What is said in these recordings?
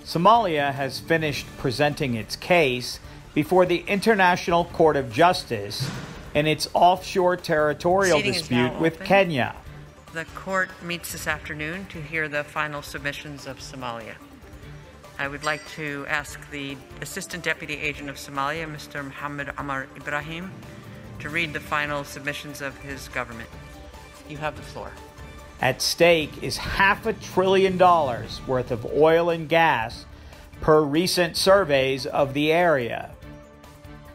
Somalia has finished presenting its case before the International Court of Justice in its offshore territorial dispute with Kenya. The court meets this afternoon to hear the final submissions of Somalia. I would like to ask the Assistant Deputy Agent of Somalia, Mr. Mohammed Amar Ibrahim, to read the final submissions of his government. You have the floor. At stake is $500 billion worth of oil and gas per recent surveys of the area.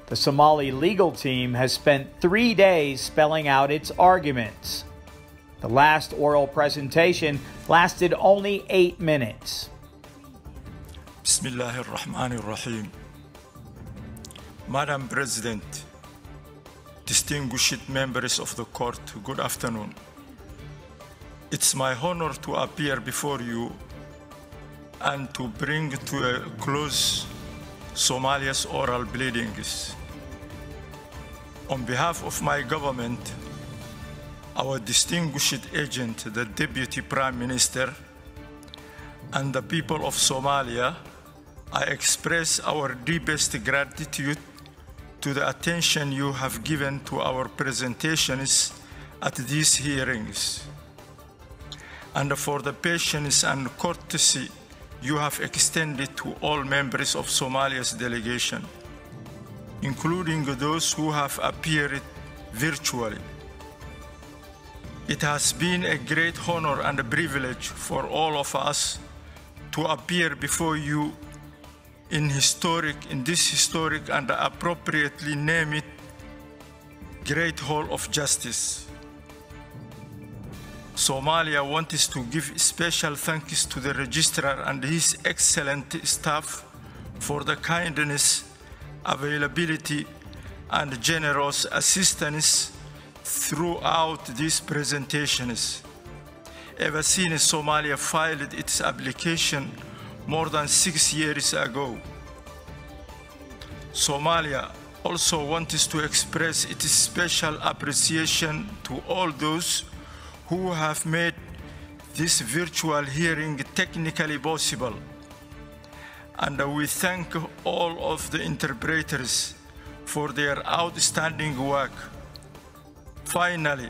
The Somali legal team has spent 3 days spelling out its arguments. The last oral presentation lasted only 8 minutes. Bismillahirrahmanirrahim. Madam President, distinguished members of the court, good afternoon. It's my honor to appear before you and to bring to a close Somalia's oral pleadings. On behalf of my government, our distinguished agent, the Deputy Prime Minister, and the people of Somalia, I express our deepest gratitude to the attention you have given to our presentations at these hearings, and for the patience and courtesy you have extended to all members of Somalia's delegation, including those who have appeared virtually. It has been a great honor and a privilege for all of us to appear before you in this historic and appropriately named Great Hall of Justice. Somalia wants to give special thanks to the Registrar and his excellent staff for the kindness, availability, and generous assistance throughout these presentations. Ever since Somalia filed its application more than 6 years ago. Somalia also wants to express its special appreciation to all those who have made this virtual hearing technically possible. And we thank all of the interpreters for their outstanding work. Finally,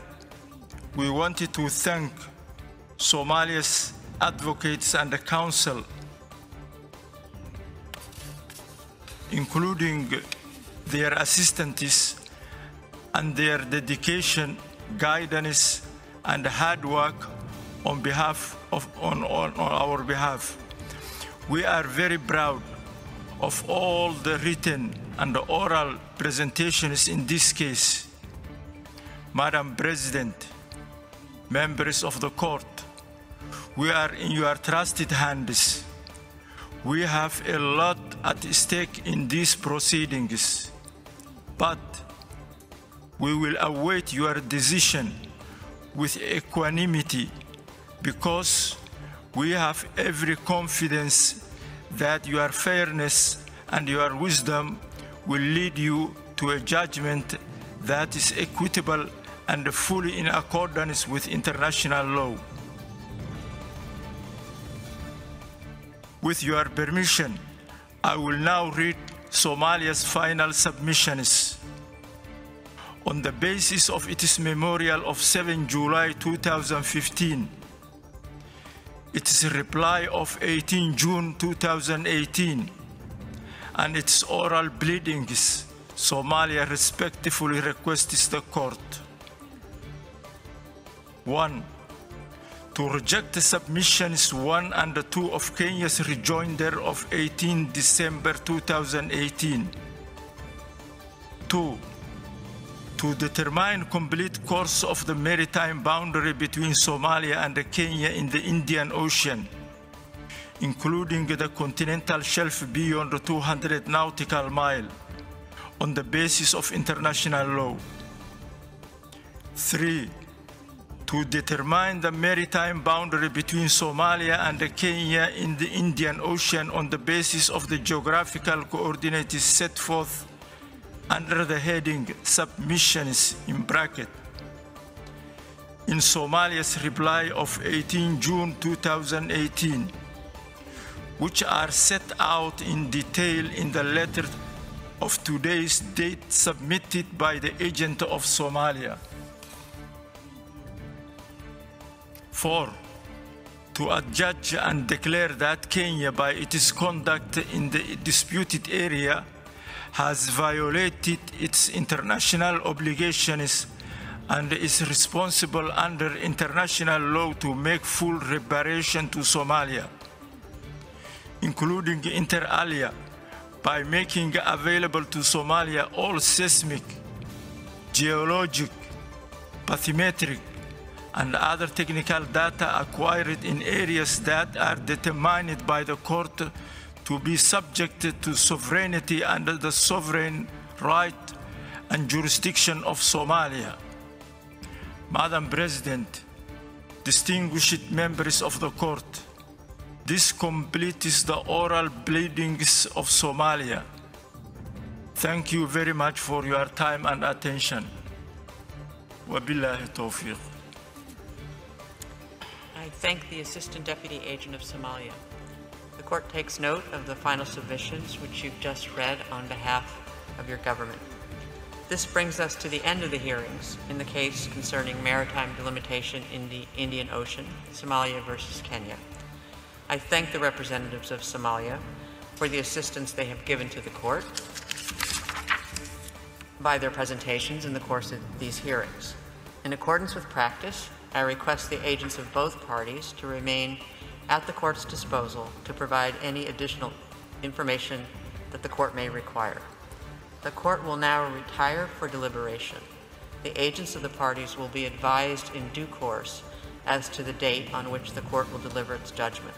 we wanted to thank Somalia's advocates and the council, including their assistants and their dedication, guidance, and hard work on our behalf. We are very proud of all the written and the oral presentations in this case. Madam President, members of the court, we are in your trusted hands. We have a lot at stake in these proceedings, but we will await your decision with equanimity because we have every confidence that your fairness and your wisdom will lead you to a judgment that is equitable and fully in accordance with international law. With your permission, I will now read Somalia's final submissions. On the basis of its memorial of 7 July 2015, its reply of 18 June 2018, and its oral pleadings, Somalia respectfully requests the court: 1. To reject the submissions 1 and 2 of Kenya's rejoinder of 18 December 2018. 2. To determine complete course of the maritime boundary between Somalia and Kenya in the Indian Ocean, including the continental shelf beyond 200 nautical miles, on the basis of international law. 3. To determine the maritime boundary between Somalia and Kenya in the Indian Ocean on the basis of the geographical coordinates set forth under the heading Submissions in bracket in Somalia's reply of 18 June 2018, which are set out in detail in the letter of today's date submitted by the agent of Somalia. 4. To adjudge and declare that Kenya, by its conduct in the disputed area, has violated its international obligations and is responsible under international law to make full reparation to Somalia, including inter alia, by making available to Somalia all seismic, geologic, bathymetric, and other technical data acquired in areas that are determined by the court to be subject to sovereignty under the sovereign right and jurisdiction of Somalia. Madam President, distinguished members of the court, this completes the oral pleadings of Somalia. Thank you very much for your time and attention. Wabillahi tawfiq. I thank the Assistant Deputy Agent of Somalia. The court takes note of the final submissions which you've just read on behalf of your government. This brings us to the end of the hearings in the case concerning maritime delimitation in the Indian Ocean, Somalia versus Kenya. I thank the representatives of Somalia for the assistance they have given to the court by their presentations in the course of these hearings. In accordance with practice, I request the agents of both parties to remain at the court's disposal to provide any additional information that the court may require. The court will now retire for deliberation. The agents of the parties will be advised in due course as to the date on which the court will deliver its judgment.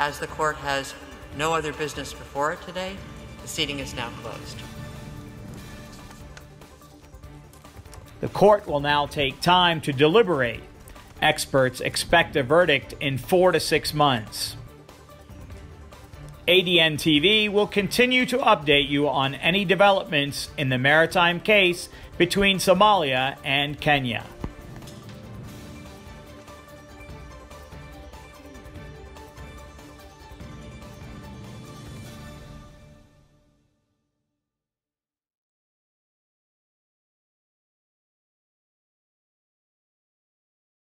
As the court has no other business before it today, the seating is now closed. The court will now take time to deliberate. Experts expect a verdict in 4 to 6 months. ADN TV will continue to update you on any developments in the maritime case between Somalia and Kenya.